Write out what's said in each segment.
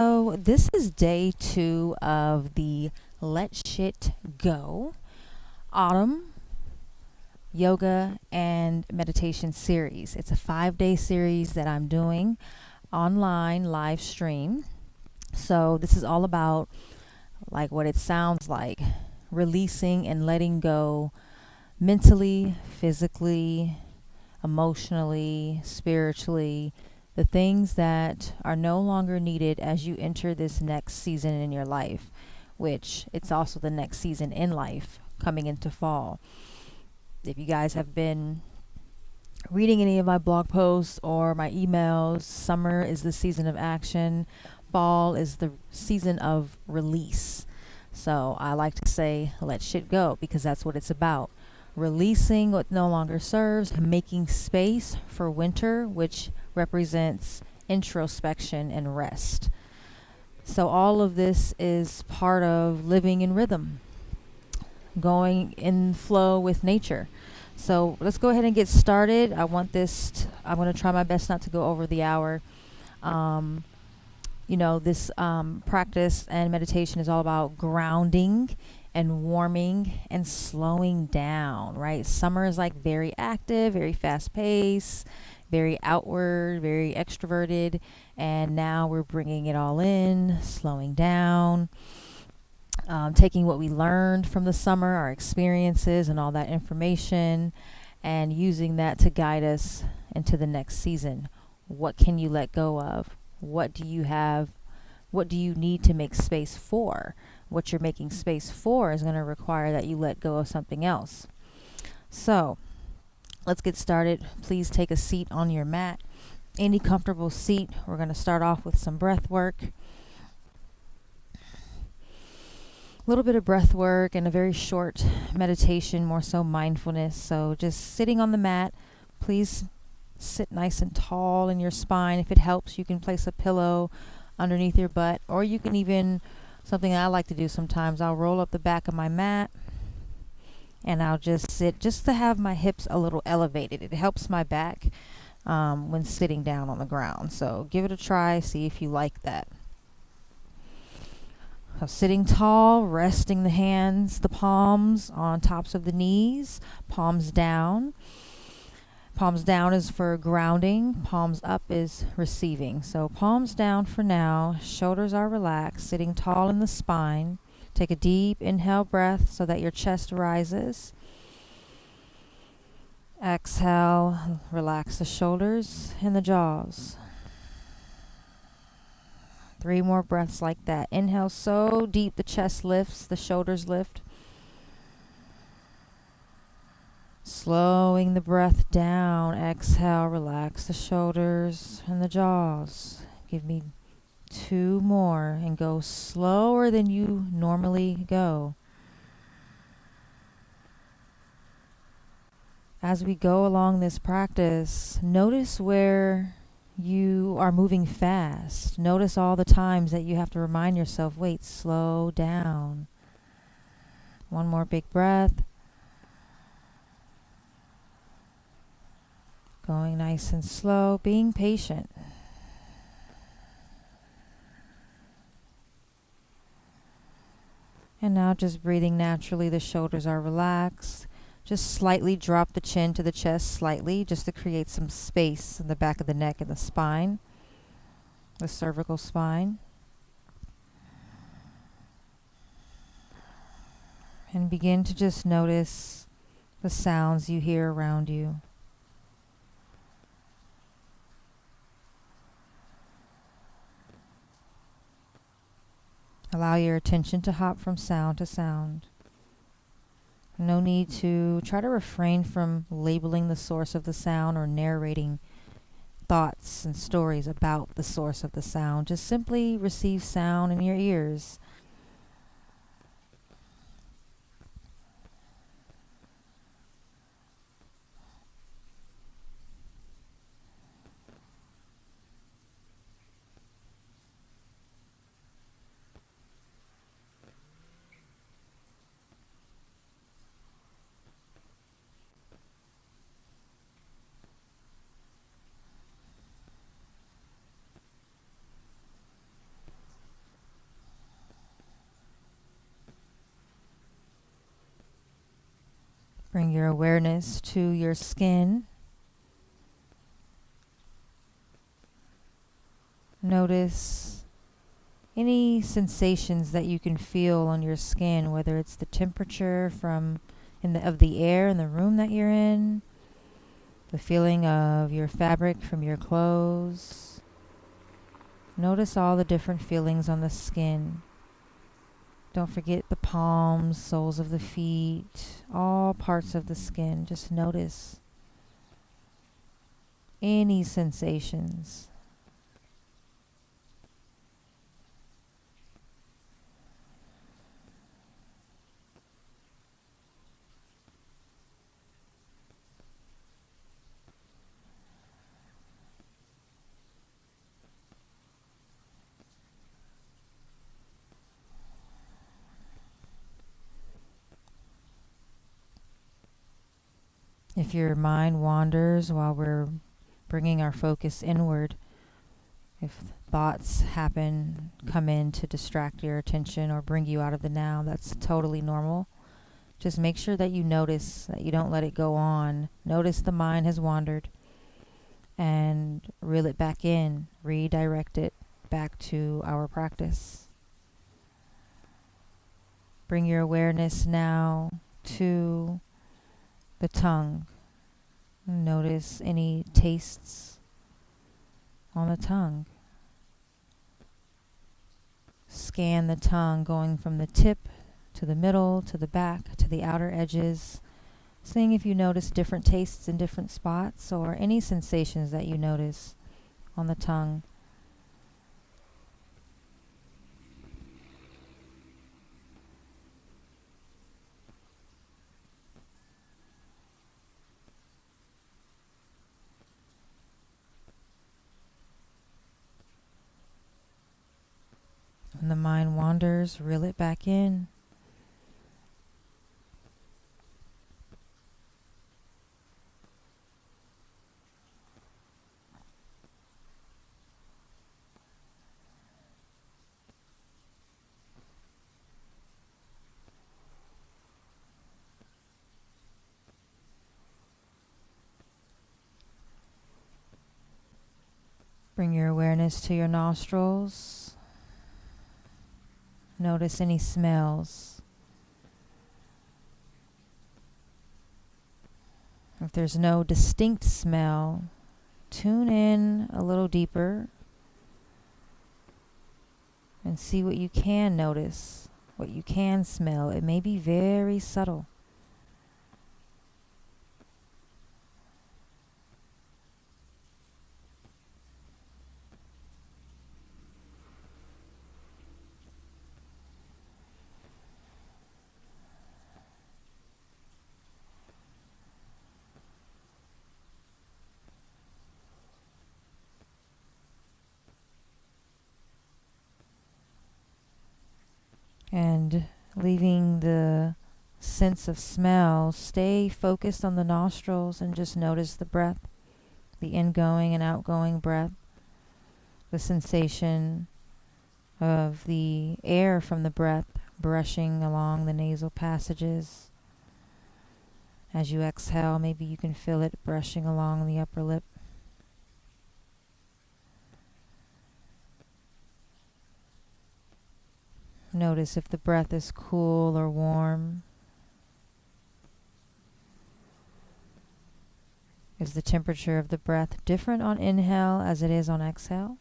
So, this is day 2 of the Let Shit Go Autumn Yoga and Meditation series. It's a 5-day series that I'm doing online live stream. So, this is all about like what it sounds like, releasing and letting go mentally, physically, emotionally, spiritually, the things that are no longer needed as you enter this next season in your life, which it's also the next season in life coming into fall. If you guys have been reading any of my blog posts or my emails, summer is the season of action, fall is the season of release. So I like to say, let shit go, because that's what it's about. Releasing what no longer serves, making space for winter, which represents introspection and rest. So all of this is part of living in rhythm, going in flow with nature. So let's go ahead and get started. I'm going to try my best not to go over the hour. Um, this practice and meditation is all about grounding and warming and slowing down, right? Summer is like very active, very fast paced, very outward, very extroverted. And now we're bringing it all in, slowing down, taking what we learned from the summer, our experiences, and all that information, and using that to guide us into the next season. What can you let go of? What do you have? What do you need to make space for? What you're making space for is going to require that you let go of something else. So let's get started. Please take a seat on your mat, any comfortable seat. We're going to start off with some breath work. A little bit of breath work and a very short meditation, more so mindfulness. So just sitting on the mat, please sit nice and tall in your spine. If it helps, you can place a pillow underneath your butt, or you can even, something I like to do sometimes, I'll roll up the back of my mat and I'll just sit just to have my hips a little elevated. It helps my back when sitting down on the ground. So give it a try, see if you like that. So sitting tall, resting the hands, the palms on tops of the knees, palms down. Palms down is for grounding, palms up is receiving. So palms down for now, shoulders are relaxed, sitting tall in the spine. Take a deep inhale breath so that your chest rises. Exhale, relax the shoulders and the jaws. 3 more breaths like that. Inhale so deep the chest lifts, the shoulders lift. Slowing the breath down. Exhale, relax the shoulders and the jaws. Give me 2 more and go slower than you normally go. As we go along this practice, notice where you are moving fast. Notice all the times that you have to remind yourself, wait, slow down. 1 more big breath. Going nice and slow, being patient. And now just breathing naturally, the shoulders are relaxed. Just slightly drop the chin to the chest slightly, just to create some space in the back of the neck and the spine, the cervical spine. And begin to just notice the sounds you hear around you. Allow your attention to hop from sound to sound. No need to try to refrain from labeling the source of the sound or narrating thoughts and stories about the source of the sound. Just simply receive sound in your ears. Bring your awareness to your skin. Notice any sensations that you can feel on your skin, whether it's the temperature of the air in the room that you're in, the feeling of your fabric from your clothes. Notice all the different feelings on the skin. Don't forget the palms, soles of the feet, all parts of the skin. Just notice any sensations. If your mind wanders while we're bringing our focus inward, if thoughts come in to distract your attention or bring you out of the now, that's totally normal. Just make sure that you notice, that you don't let it go on. Notice the mind has wandered and reel it back in, redirect it back to our practice. Bring your awareness now to the tongue. Notice any tastes on the tongue. Scan the tongue going from the tip to the middle, to the back, to the outer edges. Seeing if you notice different tastes in different spots or any sensations that you notice on the tongue. When the mind wanders, reel it back in. Bring your awareness to your nostrils. Notice any smells. If there's no distinct smell, tune in a little deeper and see what you can notice, what you can smell. It may be very subtle. And leaving the sense of smell, stay focused on the nostrils and just notice the breath, the ingoing and outgoing breath, the sensation of the air from the breath brushing along the nasal passages. As you exhale, maybe you can feel it brushing along the upper lip. Notice if the breath is cool or warm. Is the temperature of the breath different on inhale as it is on exhale?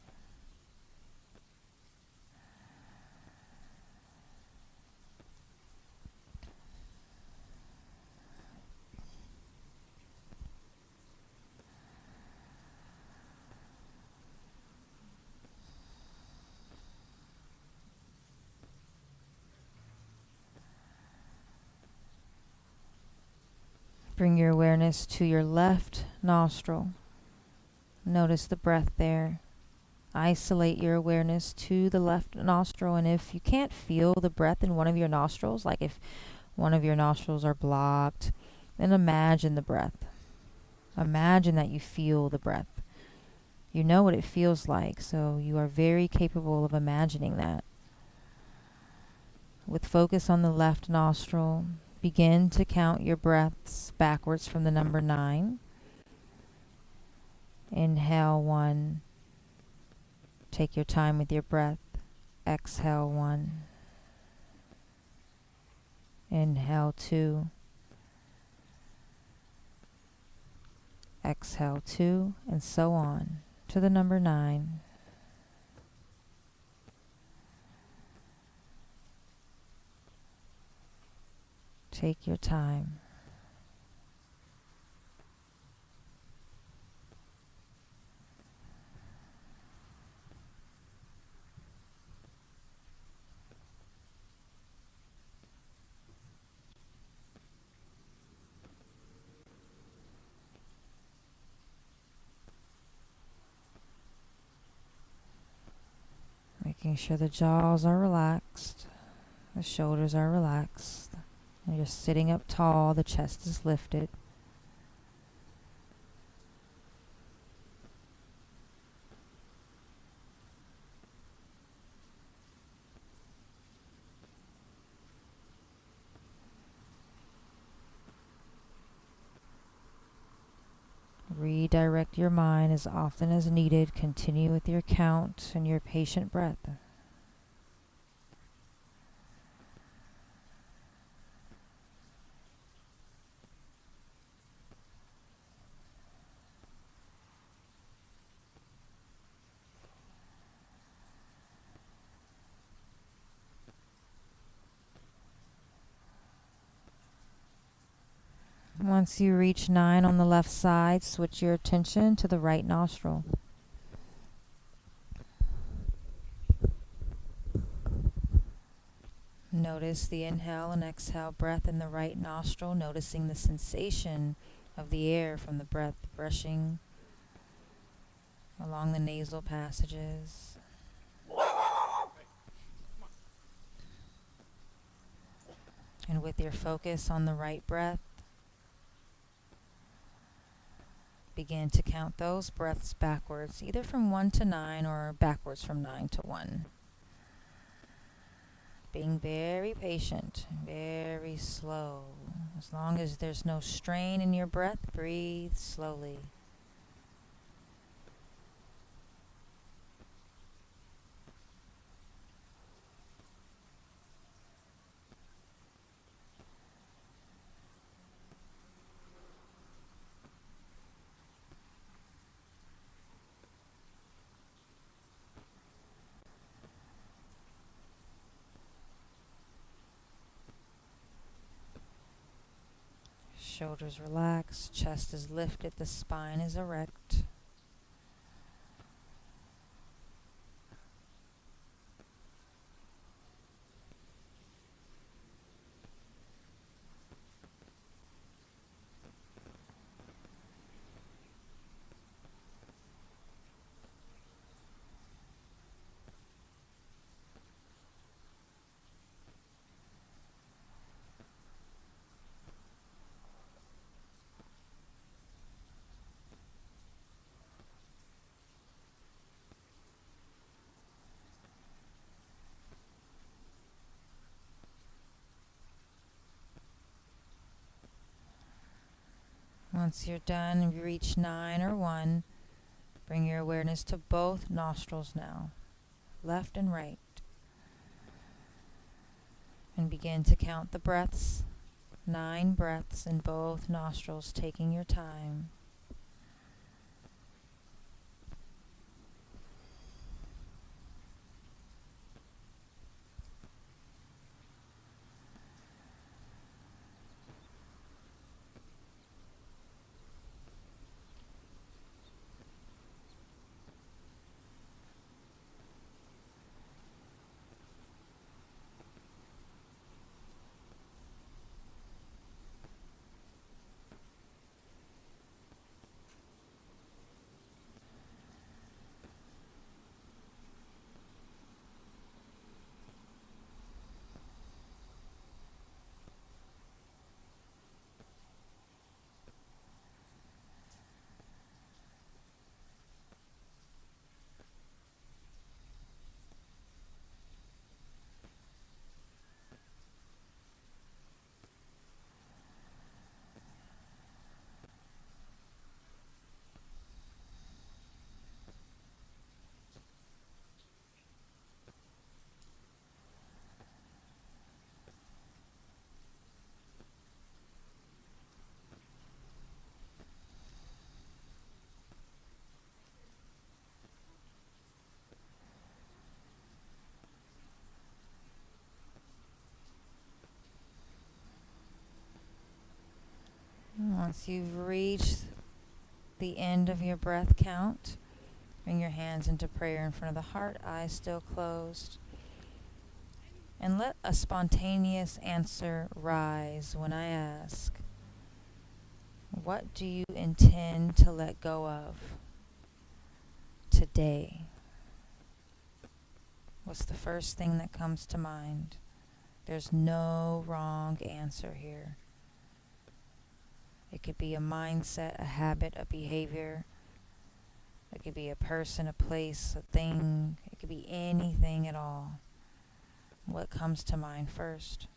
Bring your awareness to your left nostril. Notice the breath there. Isolate your awareness to the left nostril, and if you can't feel the breath in one of your nostrils, like if one of your nostrils are blocked, then imagine the breath. Imagine that you feel the breath. You know what it feels like, so you are very capable of imagining that. With focus on the left nostril, Begin to count your breaths backwards from the number 9. Inhale 1. Take your time with your breath. Exhale 1. Inhale 2. Exhale 2, and so on to the number 9. Take your time. Making sure the jaws are relaxed, the shoulders are relaxed. You're sitting up tall, the chest is lifted. Redirect your mind as often as needed. Continue with your count and your patient breath. Once you reach 9 on the left side, switch your attention to the right nostril. Notice the inhale and exhale breath in the right nostril, noticing the sensation of the air from the breath brushing along the nasal passages. And with your focus on the right breath, begin to count those breaths backwards, either from 1 to 9 or backwards from 9 to 1. Being very patient, very slow. As long as there's no strain in your breath, breathe slowly. Shoulders relaxed, chest is lifted, the spine is erect. Once you're done and you reach 9 or 1, bring your awareness to both nostrils now, left and right. And begin to count the breaths, 9 breaths in both nostrils, taking your time. Once you've reached the end of your breath count, bring your hands into prayer in front of the heart, eyes still closed. And let a spontaneous answer rise when I ask, what do you intend to let go of today? What's the first thing that comes to mind? There's no wrong answer here. It could be a mindset, a habit, a behavior. It could be a person, a place, a thing. It could be anything at all. What comes to mind first?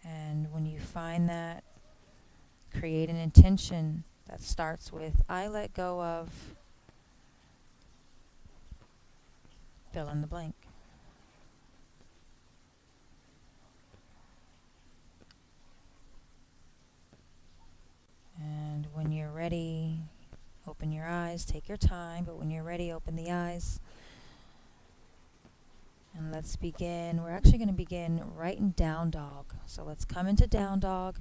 And when you find that, create an intention that starts with, I let go of, fill in the blank. And when you're ready, open your eyes, take your time, but when you're ready, open the eyes. And let's begin. We're actually going to begin right in down dog. So let's come into down dog.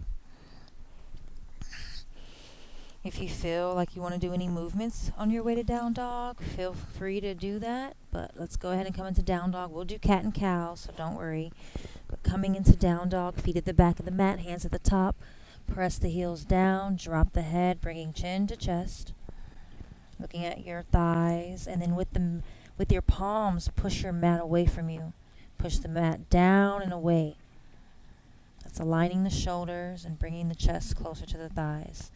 If you feel like you want to do any movements on your way to down dog, feel free to do that. But let's go ahead and come into down dog. We'll do cat and cow, so don't worry. But coming into down dog, feet at the back of the mat, hands at the top. Press the heels down, drop the head, bringing chin to chest. Looking at your thighs, and then with your palms, push your mat away from you. Push the mat down and away. That's aligning the shoulders and bringing the chest closer to the thighs.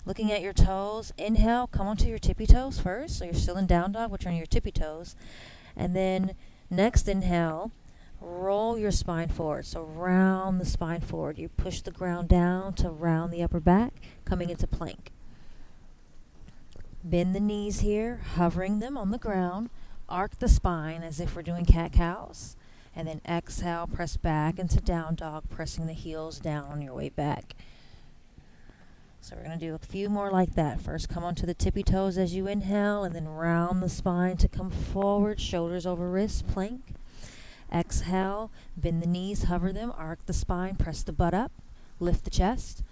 Looking at your toes, inhale, come onto your tippy toes first. So you're still in down dog, but you're on your tippy toes. And then next inhale, roll your spine forward. So round the spine forward. You push the ground down to round the upper back, coming into plank. Bend the knees here, hovering them on the ground. Arc the spine as if we're doing cat-cows. And then exhale, press back into down dog, pressing the heels down on your way back. So we're going to do a few more like that. First, come onto the tippy toes as you inhale, and then round the spine to come forward, shoulders over wrists, plank. Exhale, bend the knees, hover them, arc the spine, press the butt up, lift the chest,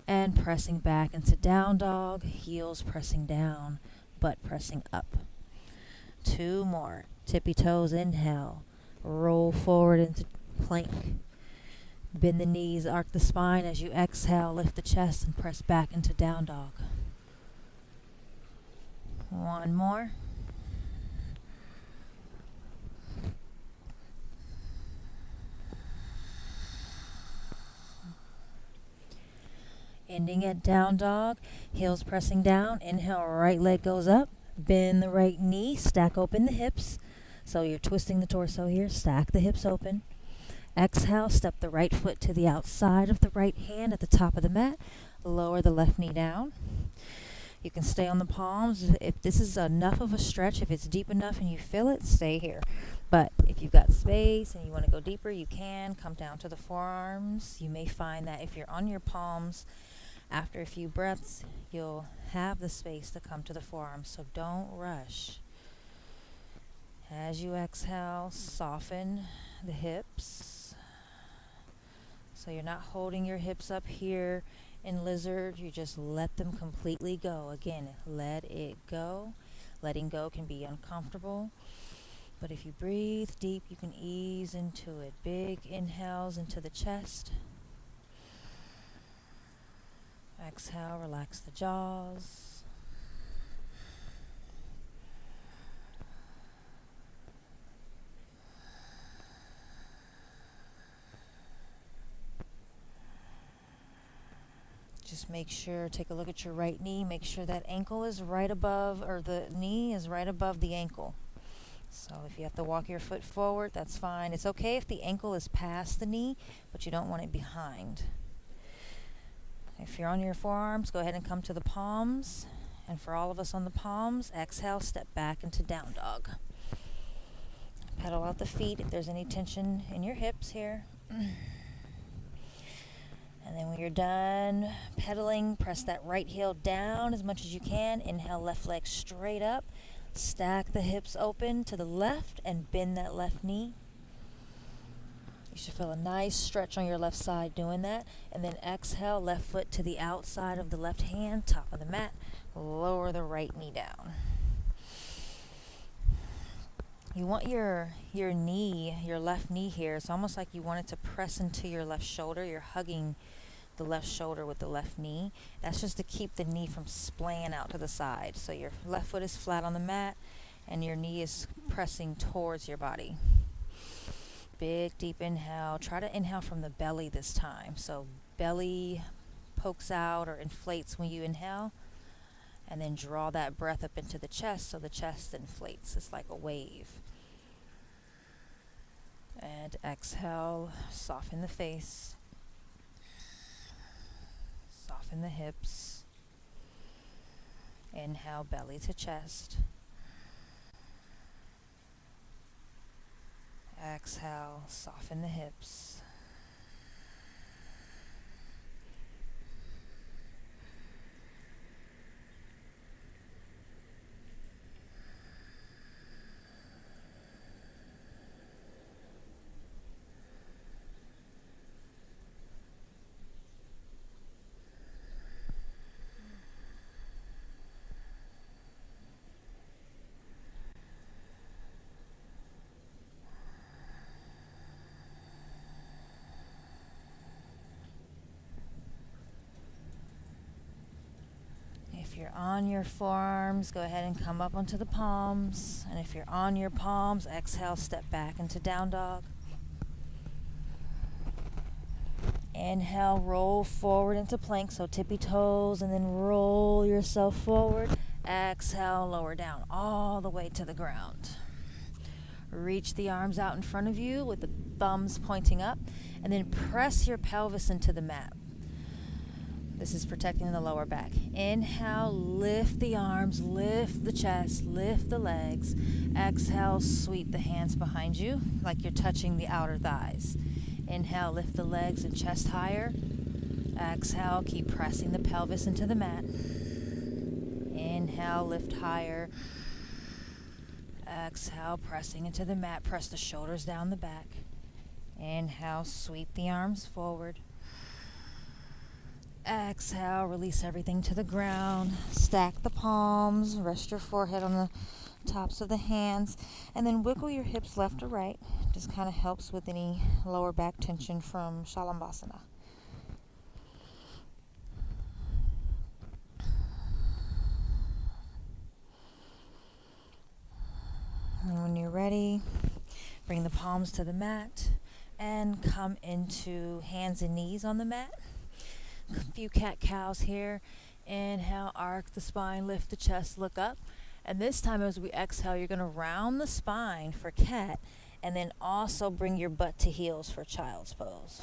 and pressing back into down dog, heels pressing down, butt pressing up. 2 more. Tippy toes, inhale, roll forward into plank. Bend the knees, arc the spine as you exhale, lift the chest, and press back into down dog. 1 more. Ending at down dog, heels pressing down. Inhale, right leg goes up. Bend the right knee, stack open the hips. So you're twisting the torso here, stack the hips open. Exhale, step the right foot to the outside of the right hand at the top of the mat. Lower the left knee down. You can stay on the palms. If this is enough of a stretch, if it's deep enough and you feel it, stay here. But if you've got space and you want to go deeper, you can come down to the forearms. You may find that if you're on your palms, after a few breaths, you'll have the space to come to the forearms, so don't rush. As you exhale, soften the hips. So you're not holding your hips up here in lizard, you just let them completely go. Again, let it go. Letting go can be uncomfortable, but if you breathe deep, you can ease into it. Big inhales into the chest. Exhale, relax the jaws. Just make sure, take a look at your right knee. Make sure that ankle is right above, or the knee is right above the ankle. So if you have to walk your foot forward, that's fine. It's okay if the ankle is past the knee, but you don't want it behind. If you're on your forearms, go ahead and come to the palms. And for all of us on the palms, exhale, step back into down dog. Pedal out the feet if there's any tension in your hips here. And then when you're done pedaling, press that right heel down as much as you can. Inhale, left leg straight up. Stack the hips open to the left and bend that left knee. You should feel a nice stretch on your left side doing that. And then exhale, left foot to the outside of the left hand, top of the mat. Lower the right knee down. You want your knee, your left knee here, it's almost like you want it to press into your left shoulder. You're hugging the left shoulder with the left knee. That's just to keep the knee from splaying out to the side. So your left foot is flat on the mat and your knee is pressing towards your body. Big deep inhale. Try to inhale from the belly this time. So belly pokes out or inflates when you inhale. And then draw that breath up into the chest so the chest inflates. It's like a wave. And exhale, soften the face. Soften the hips. Inhale, belly to chest. Exhale, soften the hips. If you're on your forearms, go ahead and come up onto the palms. And if you're on your palms, exhale, step back into down dog. Inhale, roll forward into plank, so tippy toes, and then roll yourself forward. Exhale, lower down all the way to the ground. Reach the arms out in front of you with the thumbs pointing up, and then press your pelvis into the mat. This is protecting the lower back. Inhale, lift the arms, lift the chest, lift the legs. Exhale, sweep the hands behind you like you're touching the outer thighs. Inhale, lift the legs and chest higher. Exhale, keep pressing the pelvis into the mat. Inhale, lift higher. Exhale, pressing into the mat. Press the shoulders down the back. Inhale, sweep the arms forward. Exhale, release everything to the ground. Stack the palms. Rest your forehead on the tops of the hands. And then wiggle your hips left or right. Just kind of helps with any lower back tension from Shalabhasana. And when you're ready, bring the palms to the mat and come into hands and knees on the mat. A few cat-cows here. Inhale, arc the spine, lift the chest, look up. And this time as we exhale, you're going to round the spine for cat, and then also bring your butt to heels for child's pose.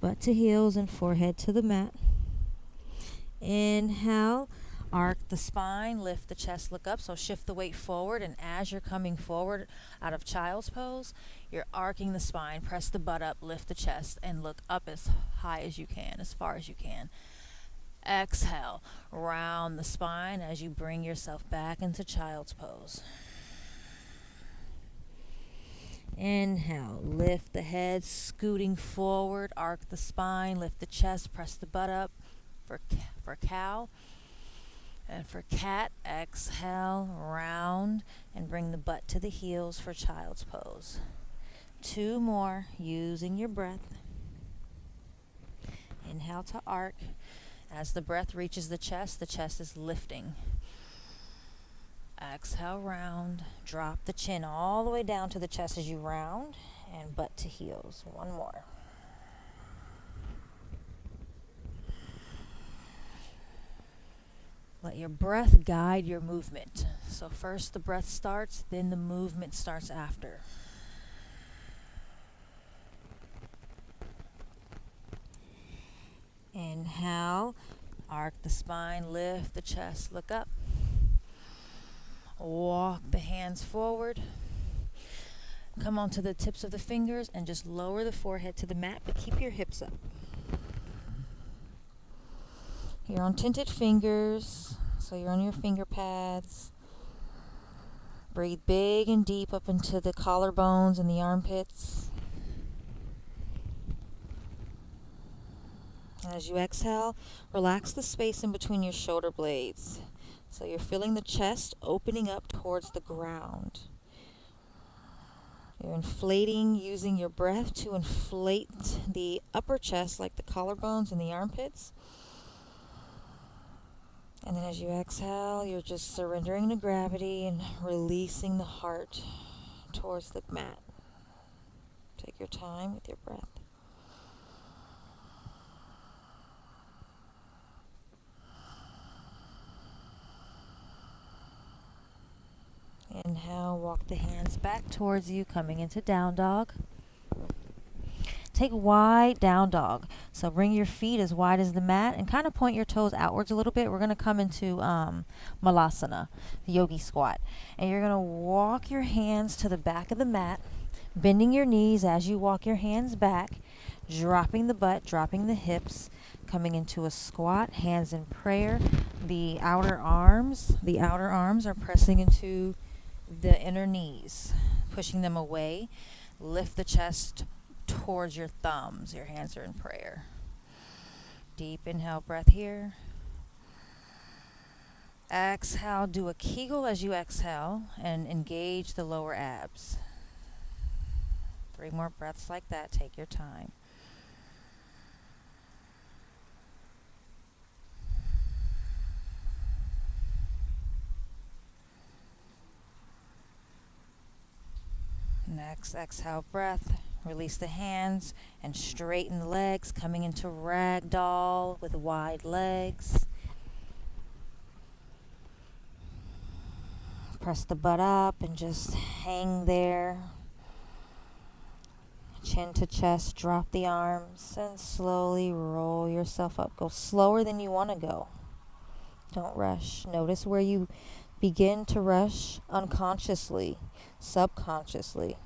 Butt to heels and forehead to the mat. Inhale, arc the spine, lift the chest, look up. So shift the weight forward, and as you're coming forward out of child's pose, you're arcing the spine, press the butt up, lift the chest, and look up as high as you can, as far as you can. Exhale, round the spine as you bring yourself back into child's pose. Inhale, lift the head, scooting forward, arc the spine, lift the chest, press the butt up for cow. And for cat, exhale, round, and bring the butt to the heels for child's pose. 2 more, using your breath. Inhale to arc. As the breath reaches the chest is lifting. Exhale, round. Drop the chin all the way down to the chest as you round, and butt to heels. 1 more. Let your breath guide your movement. So first the breath starts, then the movement starts after. Inhale, arc the spine, lift the chest, look up. Walk the hands forward. Come onto the tips of the fingers and just lower the forehead to the mat, but keep your hips up. You're on tinted fingers, so you're on your finger pads. Breathe big and deep up into the collarbones and the armpits. And as you exhale, relax the space in between your shoulder blades. So you're feeling the chest opening up towards the ground. You're inflating, using your breath to inflate the upper chest like the collarbones and the armpits. And then as you exhale, you're just surrendering to gravity and releasing the heart towards the mat. Take your time with your breath. Inhale, walk the hands back towards you, coming into down dog. Take wide down dog. So bring your feet as wide as the mat and kind of point your toes outwards a little bit. We're going to come into Malasana, the yogi squat. And you're going to walk your hands to the back of the mat, bending your knees as you walk your hands back, dropping the butt, dropping the hips, coming into a squat, hands in prayer. The outer arms are pressing into the inner knees, pushing them away. Lift the chest towards your thumbs. Your hands are in prayer. Deep inhale, breath here. Exhale, do a Kegel as you exhale and engage the lower abs. 3 more breaths like that. Take your time. Next, exhale breath. Release the hands and straighten the legs, coming into ragdoll with wide legs. Press the butt up and just hang there. Chin to chest, drop the arms, and slowly roll yourself up. Go slower than you want to go. Don't rush. Notice where you begin to rush unconsciously, subconsciously.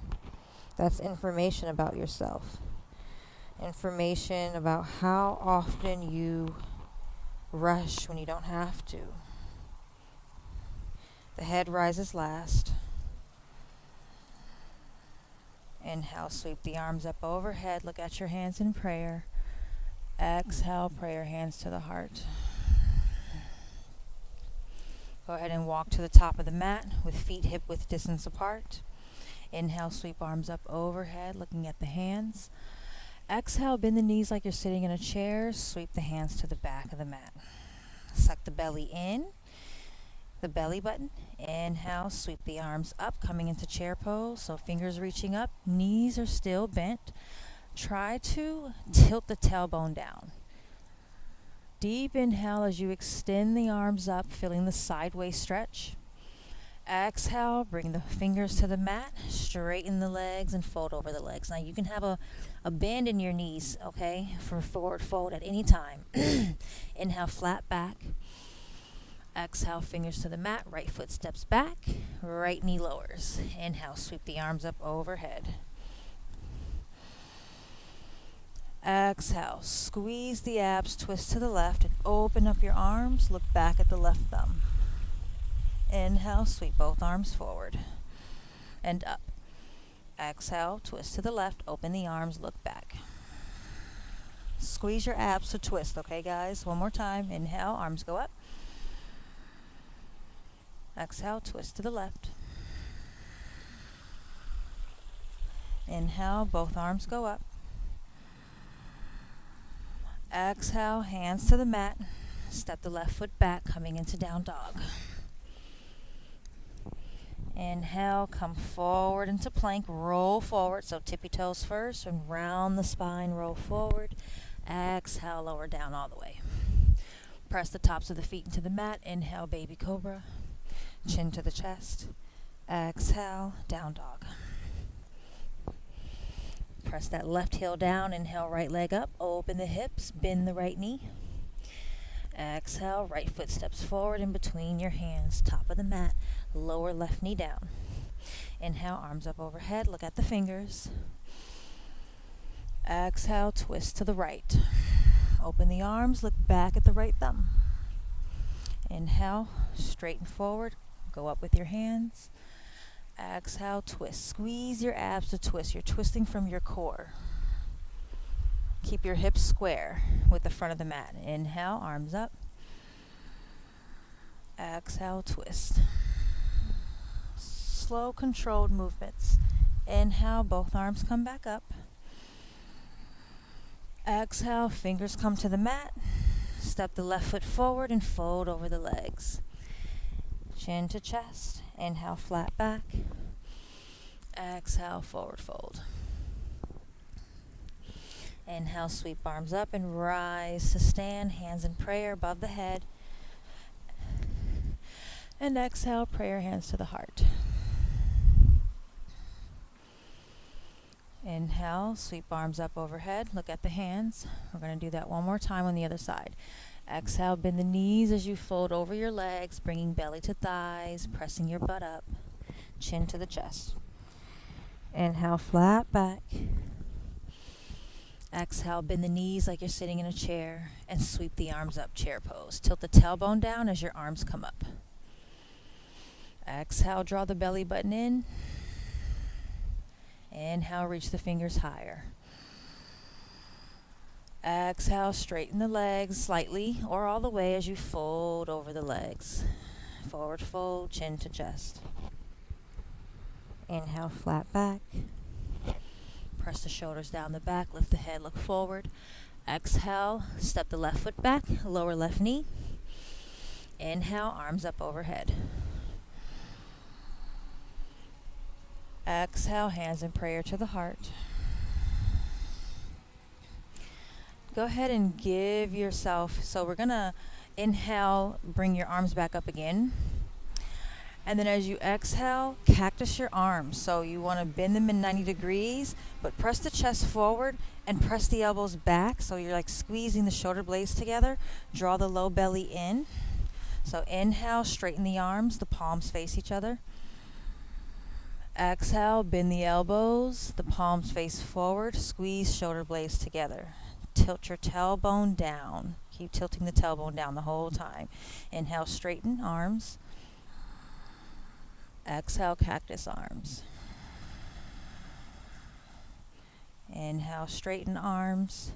That's information about yourself. Information about how often you rush when you don't have to. The head rises last. Inhale, sweep the arms up overhead. Look at your hands in prayer. Exhale, pray your hands to the heart. Go ahead and walk to the top of the mat with feet hip width distance apart. Inhale, sweep arms up overhead, looking at the hands. Exhale, bend the knees like you're sitting in a chair. Sweep the hands to the back of the mat. Suck the belly in, the belly button. Inhale, sweep the arms up, coming into chair pose. So fingers reaching up, knees are still bent. Try to tilt the tailbone down. Deep inhale as you extend the arms up, feeling the sideways stretch. Exhale, bring the fingers to the mat, straighten the legs and fold over the legs. Now you can have a bend in your knees, okay, for forward fold at any time. Inhale, flat back. Exhale, fingers to the mat, right foot steps back, right knee lowers. Inhale, sweep the arms up overhead. Exhale, squeeze the abs, twist to the left and open up your arms, look back at the left thumb. Inhale, sweep both arms forward and up. Exhale, twist to the left, open the arms, look back. Squeeze your abs to twist, okay guys? One more time. Inhale, arms go up. Exhale, twist to the left. Inhale, both arms go up. Exhale, hands to the mat. Step the left foot back, coming into down dog. Inhale, come forward into plank, roll forward. So tippy toes first and round the spine, roll forward. Exhale, lower down all the way. Press the tops of the feet into the mat. Inhale, baby cobra. Chin to the chest. Exhale, down dog. Press that left heel down. Inhale, right leg up. Open the hips, bend the right knee. Exhale, right foot steps forward in between your hands. Top of the mat, lower left knee down. Inhale, arms up overhead. Look at the fingers. Exhale, twist to the right. Open the arms, look back at the right thumb. Inhale, straighten forward. Go up with your hands. Exhale, twist. Squeeze your abs to twist. You're twisting from your core. Keep your hips square with the front of the mat. Inhale, arms up. Exhale, twist. Slow, controlled movements. Inhale, both arms come back up. Exhale, fingers come to the mat. Step the left foot forward and fold over the legs. Chin to chest. Inhale, flat back. Exhale, forward fold. Inhale, sweep arms up and rise to stand, hands in prayer above the head. And exhale, prayer hands to the heart. Inhale, sweep arms up overhead, look at the hands. We're going to do that one more time on the other side. Exhale, bend the knees as you fold over your legs, bringing belly to thighs, pressing your butt up, chin to the chest. Inhale, flat back. Exhale, bend the knees like you're sitting in a chair and sweep the arms up, chair pose. Tilt the tailbone down as your arms come up. Exhale, draw the belly button in. Inhale, reach the fingers higher. Exhale, straighten the legs slightly or all the way as you fold over the legs. Forward fold, chin to chest. Inhale, flat back. Press the shoulders down the back, lift the head, look forward. Exhale, step the left foot back, lower left knee. Inhale, arms up overhead. Exhale, hands in prayer to the heart. Go ahead and give yourself, so we're going to inhale, bring your arms back up again. And then as you exhale, cactus your arms. So you want to bend them in 90 degrees, but press the chest forward and press the elbows back. So you're like squeezing the shoulder blades together. Draw the low belly in. So inhale, straighten the arms, the palms face each other. Exhale, bend the elbows, the palms face forward, squeeze shoulder blades together. Tilt your tailbone down. Keep tilting the tailbone down the whole time. Inhale, straighten arms. Exhale, cactus arms. Inhale, straighten arms.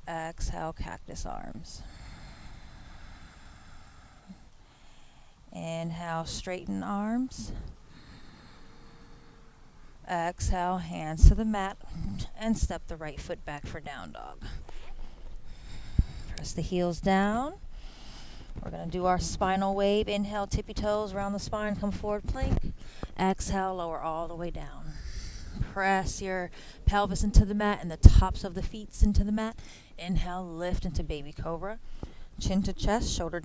Exhale, cactus arms. Inhale, straighten arms. Exhale, hands to the mat and step the right foot back for down dog. Press the heels down. We're going to do our spinal wave. Inhale, tippy toes around the spine, come forward plank. Exhale, lower all the way down. Press your pelvis into the mat and the tops of the feet into the mat. Inhale, lift into baby cobra. Chin to chest, shoulders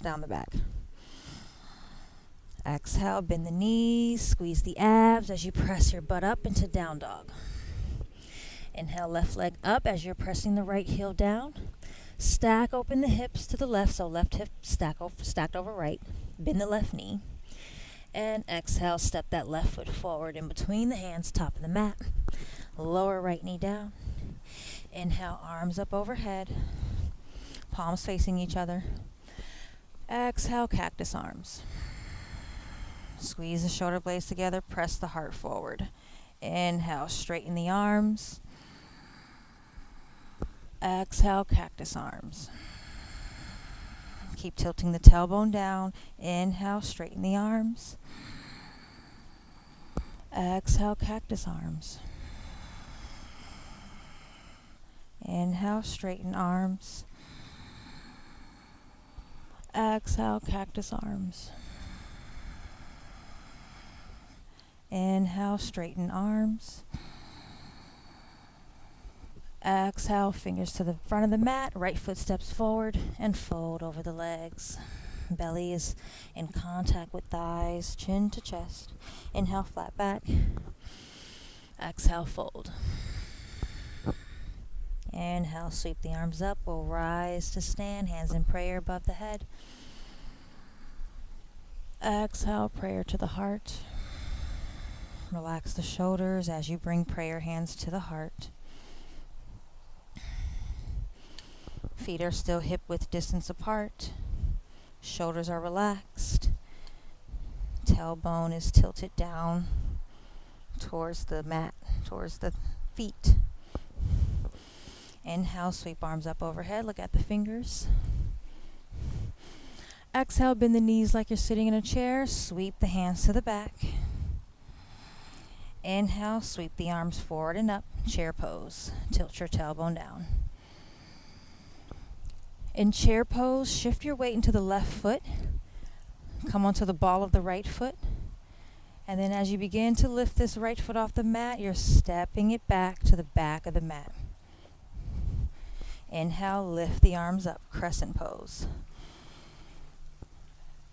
down the back. Exhale, bend the knees, squeeze the abs as you press your butt up into down dog. Inhale, left leg up as you're pressing the right heel down. Stack open the hips to the left, so left hip stacked over right. Bend the left knee. And exhale, step that left foot forward in between the hands, top of the mat. Lower right knee down. Inhale, arms up overhead. Palms facing each other. Exhale, cactus arms. Squeeze the shoulder blades together, press the heart forward. Inhale, straighten the arms. Exhale, cactus arms. Keep tilting the tailbone down. Inhale, straighten the arms. Exhale, cactus arms. Inhale, straighten arms. Exhale, cactus arms. Inhale, straighten arms. Exhale, fingers to the front of the mat, right foot steps forward and fold over the legs. Belly is in contact with thighs, chin to chest. Inhale, flat back. Exhale, fold. Inhale, sweep the arms up. We'll rise to stand, hands in prayer above the head. Exhale, prayer to the heart. Relax the shoulders as you bring prayer hands to the heart. Feet are still hip width distance apart. Shoulders are relaxed. Tailbone is tilted down towards the mat, towards the feet. Inhale, sweep arms up overhead. Look at the fingers. Exhale, bend the knees like you're sitting in a chair. Sweep the hands to the back. Inhale, sweep the arms forward and up. Chair pose. Tilt your tailbone down. In chair pose, shift your weight into the left foot. Come onto the ball of the right foot. And then as you begin to lift this right foot off the mat, you're stepping it back to the back of the mat. Inhale, lift the arms up, crescent pose.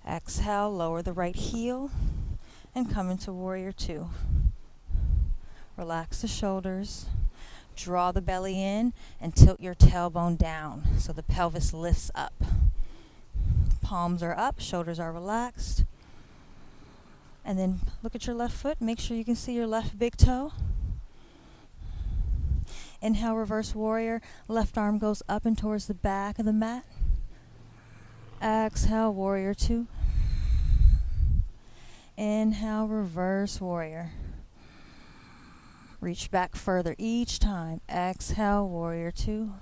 Exhale, lower the right heel and come into warrior two. Relax the shoulders. Draw the belly in and tilt your tailbone down so the pelvis lifts up. Palms are up, shoulders are relaxed. And then look at your left foot. Make sure you can see your left big toe. Inhale, reverse warrior. Left arm goes up and towards the back of the mat. Exhale, warrior two. Inhale, reverse warrior. Reach back further each time. Exhale, warrior two.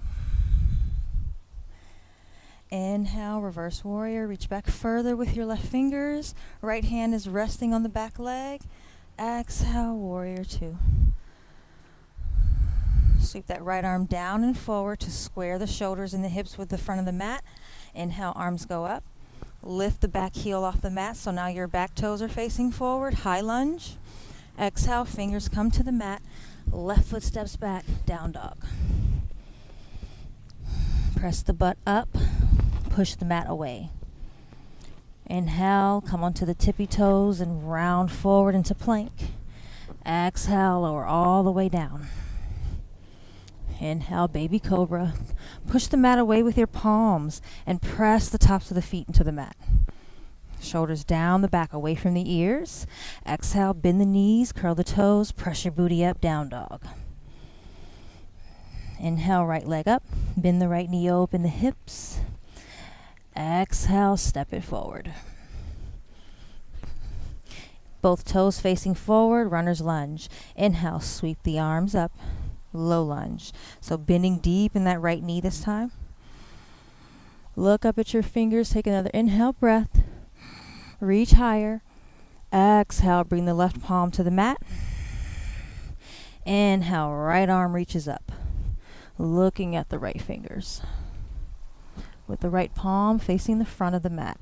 Inhale, reverse warrior. Reach back further with your left fingers. Right hand is resting on the back leg. Exhale, warrior two. Sweep that right arm down and forward to square the shoulders and the hips with the front of the mat. Inhale, arms go up. Lift the back heel off the mat so now your back toes are facing forward. High lunge. Exhale, fingers come to the mat. Left foot steps back, down dog. Press the butt up. Push the mat away. Inhale, come onto the tippy toes and round forward into plank. Exhale, lower all the way down. Inhale, baby cobra. Push the mat away with your palms and press the tops of the feet into the mat. Shoulders down the back, away from the ears. Exhale, bend the knees, curl the toes, press your booty up, down dog. Inhale, right leg up. Bend the right knee, open the hips. Exhale, step it forward. Both toes facing forward, runner's lunge. Inhale, sweep the arms up. Low lunge. So bending deep in that right knee this time. Look up at your fingers. Take another inhale breath. Reach higher. Exhale, bring the left palm to the mat. Inhale, right arm reaches up. Looking at the right fingers. With the right palm facing the front of the mat.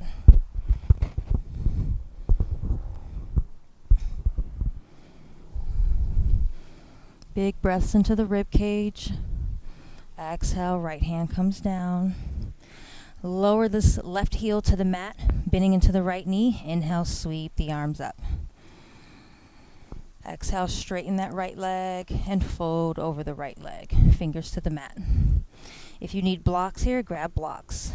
Big breaths into the rib cage. Exhale, right hand comes down. Lower this left heel to the mat, bending into the right knee. Inhale, sweep the arms up. Exhale, straighten that right leg and fold over the right leg. Fingers to the mat. If you need blocks here, grab blocks.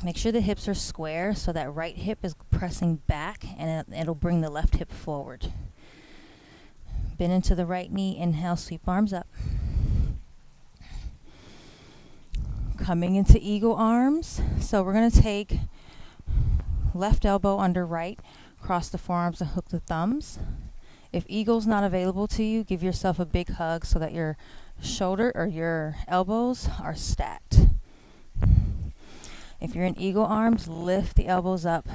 Make sure the hips are square so that right hip is pressing back and it'll bring the left hip forward. Bend into the right knee. Inhale, sweep arms up. Coming into eagle arms. So we're going to take left elbow under right, cross the forearms and hook the thumbs. If eagle's not available to you, give yourself a big hug so that your shoulder or your elbows are stacked. If you're in eagle arms, lift the elbows up.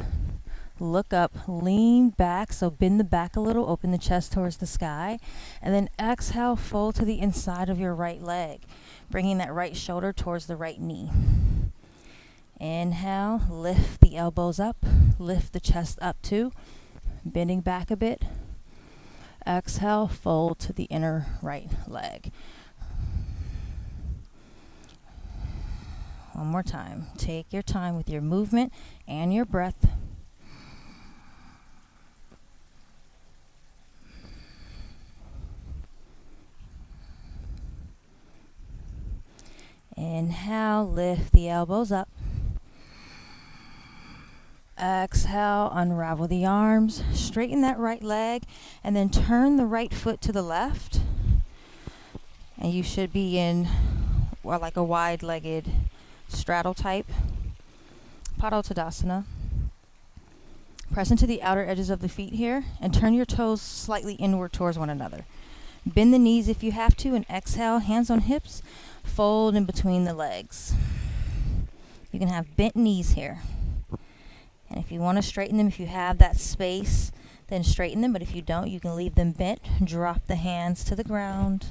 Look up, lean back, so bend the back a little, open the chest towards the sky, and then exhale, fold to the inside of your right leg, bringing that right shoulder towards the right knee. Inhale, lift the elbows up, lift the chest up too, bending back a bit. Exhale, fold to the inner right leg. One more time. Take your time with your movement and your breath. Inhale, lift the elbows up. Exhale, unravel the arms, straighten that right leg, and then turn the right foot to the left. And you should be in like a wide-legged straddle type, Padottanasana. Press into the outer edges of the feet here and turn your toes slightly inward towards one another. Bend the knees if you have to and exhale, hands on hips, fold in between the legs. You can have bent knees here. And if you want to straighten them, if you have that space, then straighten them. But if you don't, you can leave them bent. Drop the hands to the ground.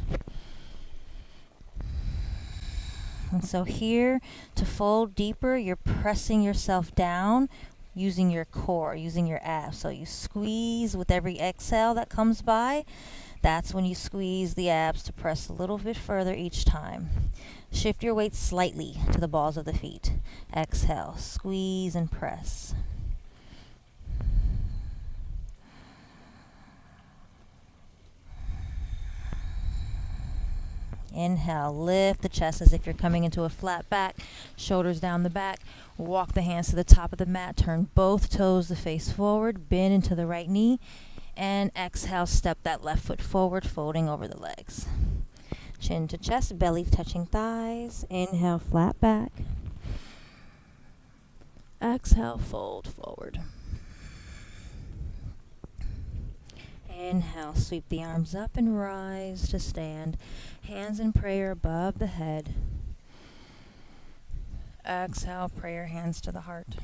And so here, to fold deeper, you're pressing yourself down using your core, using your abs. So you squeeze with every exhale that comes by. That's when you squeeze the abs to press a little bit further each time. Shift your weight slightly to the balls of the feet. Exhale, squeeze and press. Inhale, lift the chest as if you're coming into a flat back, shoulders down the back. Walk the hands to the top of the mat, turn both toes to face forward, bend into the right knee, and exhale, step that left foot forward, folding over the legs. Chin to chest, belly touching thighs. Inhale, flat back. Exhale, fold forward. Inhale, sweep the arms up and rise to stand. Hands in prayer above the head. Exhale, prayer hands to the heart.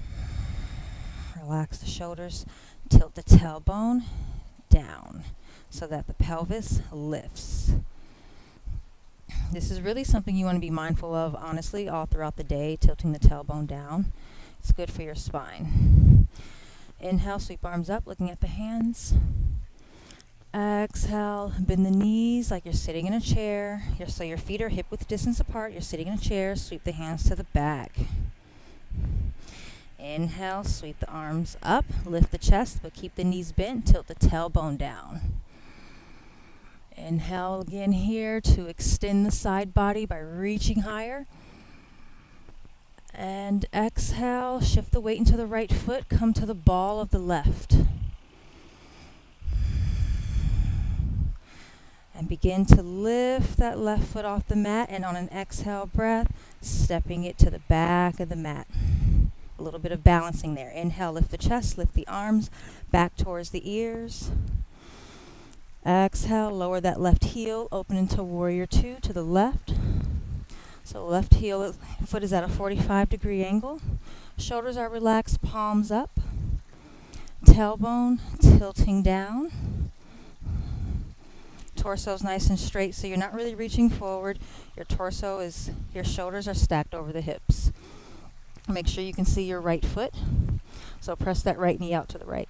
Relax the shoulders. Tilt the tailbone down so that the pelvis lifts. This is really something you want to be mindful of, honestly, all throughout the day, tilting the tailbone down. It's good for your spine. Inhale, sweep arms up, looking at the hands. Exhale, bend the knees like you're sitting in a chair. So your feet are hip width distance apart. You're sitting in a chair. Sweep the hands to the back. Inhale, sweep the arms up. Lift the chest, but keep the knees bent. Tilt the tailbone down. Inhale again here to extend the side body by reaching higher. And exhale, shift the weight into the right foot. Come to the ball of the left. And begin to lift that left foot off the mat, and on an exhale breath, stepping it to the back of the mat. A little bit of balancing there. Inhale, lift the chest, lift the arms back towards the ears. Exhale, lower that left heel, open into warrior two to the left. So left heel, foot is at a 45-degree angle. Shoulders are relaxed, palms up. Tailbone tilting down. Torso is nice and straight, so you're not really reaching forward. Your shoulders are stacked over the hips. Make sure you can see your right foot. So press that right knee out to the right.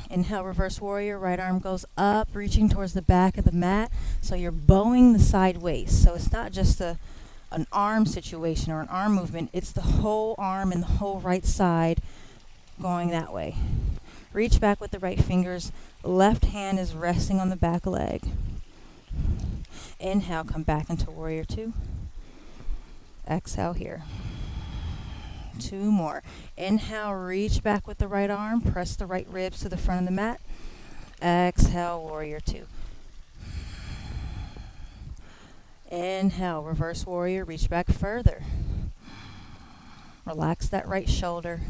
Inhale, reverse warrior. Right arm goes up, reaching towards the back of the mat. So you're bowing the side waist. So it's not just an arm situation or an arm movement. It's the whole arm and the whole right side going that way. Reach back with the right fingers. Left hand is resting on the back leg. Inhale, come back into warrior two. Exhale here. Two more. Inhale, reach back with the right arm. Press the right ribs to the front of the mat. Exhale, warrior two. Inhale, reverse warrior. Reach back further. Relax that right shoulder.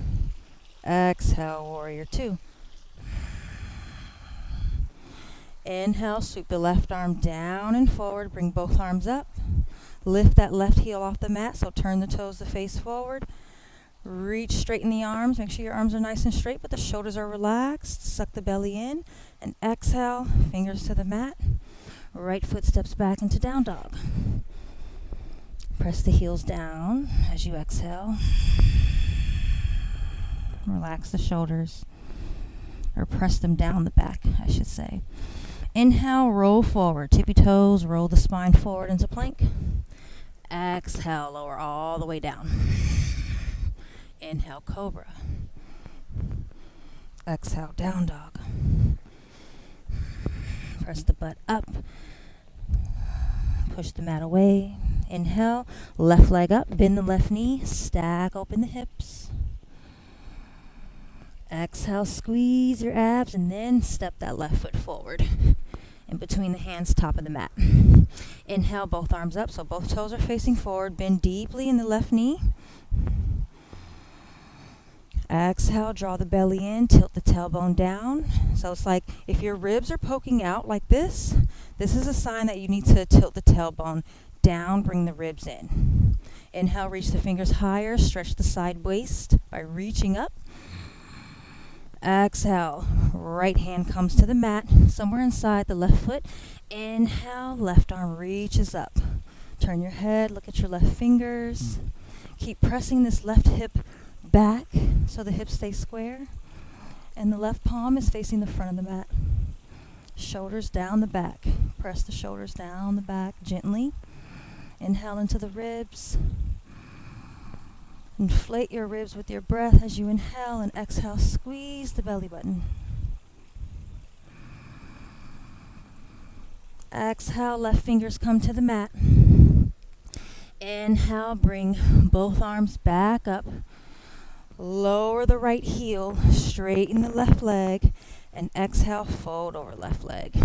Exhale, warrior two. Inhale, sweep the left arm down and forward. Bring both arms up. Lift that left heel off the mat, so turn the toes to face forward. Reach, straighten the arms. Make sure your arms are nice and straight, but the shoulders are relaxed. Suck the belly in. And exhale, fingers to the mat. Right foot steps back into down dog. Press the heels down as you exhale. Relax the shoulders. Or press them down the back, I should say. Inhale, roll forward. Tippy toes, roll the spine forward into plank. Exhale, lower all the way down. Inhale, cobra. Exhale, down dog. Press the butt up. Push the mat away. Inhale, left leg up, bend the left knee, stack open the hips. Exhale, squeeze your abs, and then step that left foot forward. In between the hands, top of the mat. Inhale, both arms up, so both toes are facing forward. Bend deeply in the left knee. Exhale, draw the belly in, tilt the tailbone down. So it's like if your ribs are poking out like this is a sign that you need to tilt the tailbone down, bring the ribs in. Inhale, reach the fingers higher, stretch the side waist by reaching up. Exhale, right hand comes to the mat, somewhere inside the left foot. Inhale, left arm reaches up. Turn your head, look at your left fingers. Keep pressing this left hip back so the hips stay square. And the left palm is facing the front of the mat. Shoulders down the back. Press the shoulders down the back gently. Inhale into the ribs. Inflate your ribs with your breath as you inhale, and exhale, squeeze the belly button. Exhale, left fingers come to the mat. Inhale, bring both arms back up. Lower the right heel, straighten the left leg, and exhale, fold over left leg.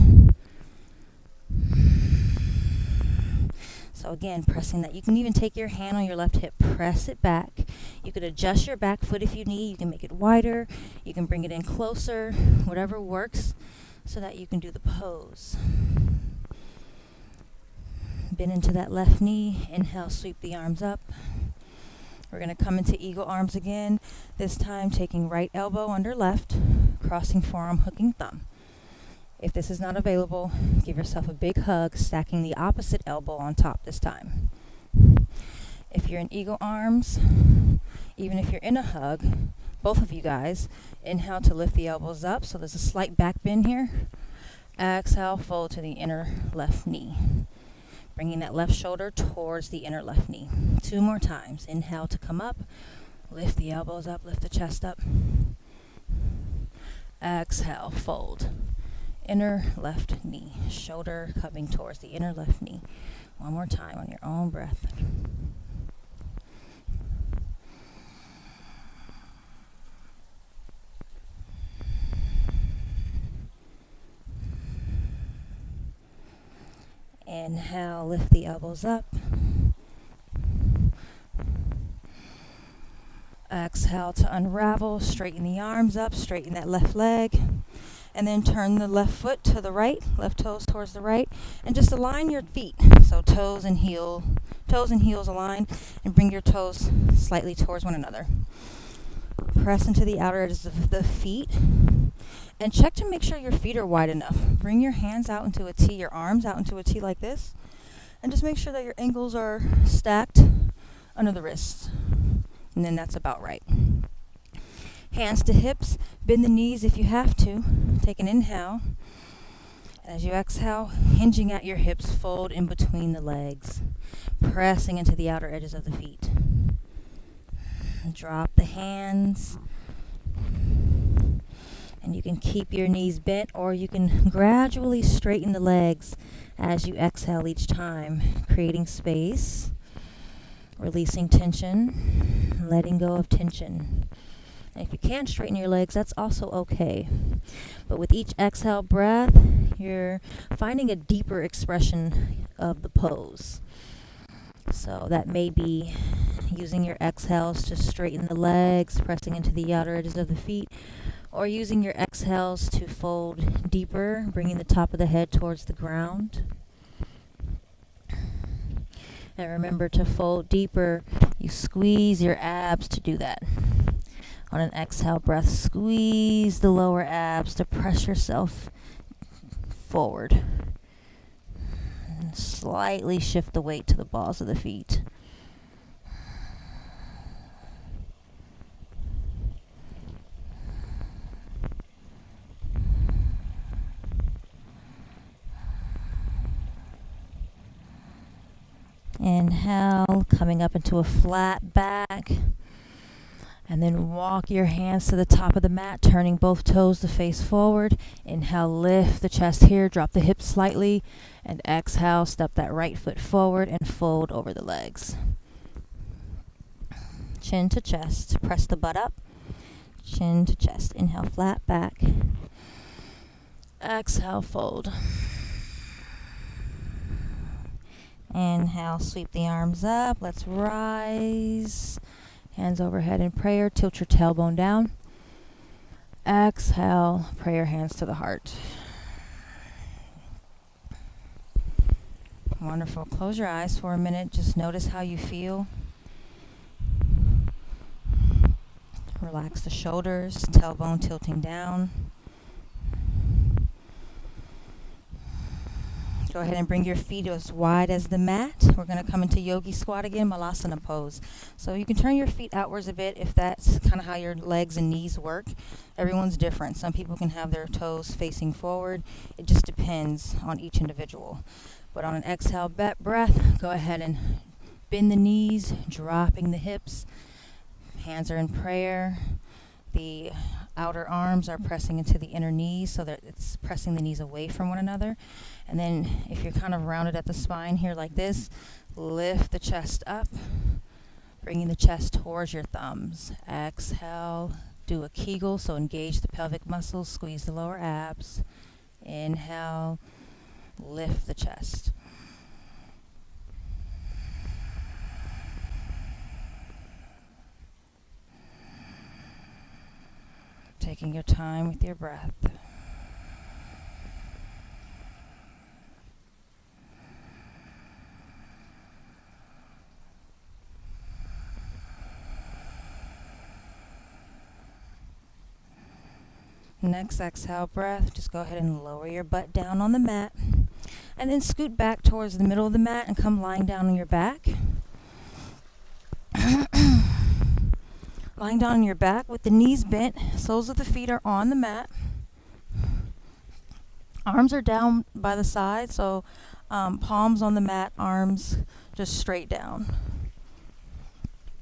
So again, pressing that. You can even take your hand on your left hip, press it back. You could adjust your back foot if you need. You can make it wider. You can bring it in closer, whatever works, so that you can do the pose. Bend into that left knee. Inhale, sweep the arms up. We're going to come into eagle arms again, this time taking right elbow under left, crossing forearm, hooking thumb. If this is not available, give yourself a big hug, stacking the opposite elbow on top this time. If you're in eagle arms, even if you're in a hug, both of you guys, inhale to lift the elbows up, so there's a slight back bend here. Exhale, fold to the inner left knee. Bringing that left shoulder towards the inner left knee. 2 more times. Inhale to come up. Lift the elbows up, lift the chest up. Exhale, fold. Inner left knee. Shoulder coming towards the inner left knee. 1 more time on your own breath. Inhale, lift the elbows up. Exhale to unravel, straighten the arms up, straighten that left leg. And then turn the left foot to the right, left toes towards the right, and just align your feet. So toes and heels align, and bring your toes slightly towards one another. Press into the outer edges of the feet, and check to make sure your feet are wide enough. Bring your hands out into a T, your arms out into a T like this, and just make sure that your ankles are stacked under the wrists. And then that's about right. Hands to hips, bend the knees if you have to. Take an inhale. As you exhale, hinging at your hips, fold in between the legs, pressing into the outer edges of the feet. Drop the hands. And you can keep your knees bent, or you can gradually straighten the legs as you exhale each time, creating space, releasing tension, letting go of tension. And if you can't straighten your legs, that's also okay. But with each exhale breath, you're finding a deeper expression of the pose. So that may be using your exhales to straighten the legs, pressing into the outer edges of the feet, or using your exhales to fold deeper, bringing the top of the head towards the ground. And remember, to fold deeper, you squeeze your abs to do that. On an exhale breath, squeeze the lower abs to press yourself forward. And slightly shift the weight to the balls of the feet. Inhale, coming up into a flat back. And then walk your hands to the top of the mat, turning both toes to face forward. Inhale, lift the chest here, drop the hips slightly. And exhale, step that right foot forward and fold over the legs. Chin to chest, press the butt up. Chin to chest, inhale, flat back. Exhale, fold. Inhale, sweep the arms up. Let's rise. Hands overhead in prayer. Tilt your tailbone down. Exhale. Prayer hands to the heart. Wonderful. Close your eyes for a minute. Just notice how you feel. Relax the shoulders, tailbone tilting down. Go ahead and bring your feet as wide as the mat. We're going to come into yogi squat again, malasana pose. So you can turn your feet outwards a bit if that's kind of how your legs and knees work. Everyone's different. Some people can have their toes facing forward. It just depends on each individual. But on an exhale breath, go ahead and bend the knees, dropping the hips. Hands are in prayer. The outer arms are pressing into the inner knees so that it's pressing the knees away from one another. And then if you're kind of rounded at the spine here like this, lift the chest up, bringing the chest towards your thumbs. Exhale, do a Kegel, so engage the pelvic muscles, squeeze the lower abs. Inhale, lift the chest. Taking your time with your breath. Next exhale breath, just go ahead and lower your butt down on the mat. And then scoot back towards the middle of the mat and come lying down on your back. Lying down on your back with the knees bent, soles of the feet are on the mat. Arms are down by the side, so palms on the mat, arms just straight down.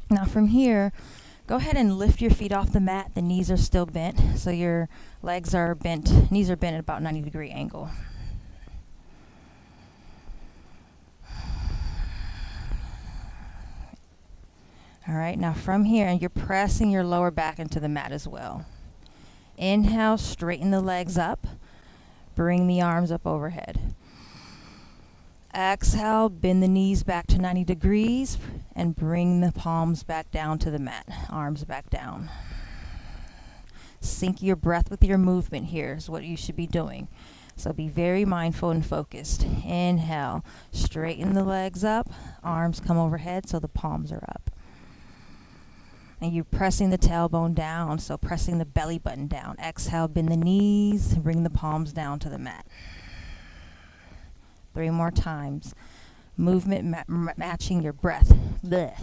Now from here, go ahead and lift your feet off the mat. The knees are still bent, so your legs are bent, knees are bent at about 90-degree angle. All right, now from here, and you're pressing your lower back into the mat as well. Inhale, straighten the legs up. Bring the arms up overhead. Exhale, bend the knees back to 90 degrees and bring the palms back down to the mat. Arms back down. Sync your breath with your movement here is what you should be doing. So be very mindful and focused. Inhale, straighten the legs up. Arms come overhead so the palms are up. And you're pressing the tailbone down, so pressing the belly button down. Exhale, bend the knees, bring the palms down to the mat. 3 more times. Movement matching your breath. Blech.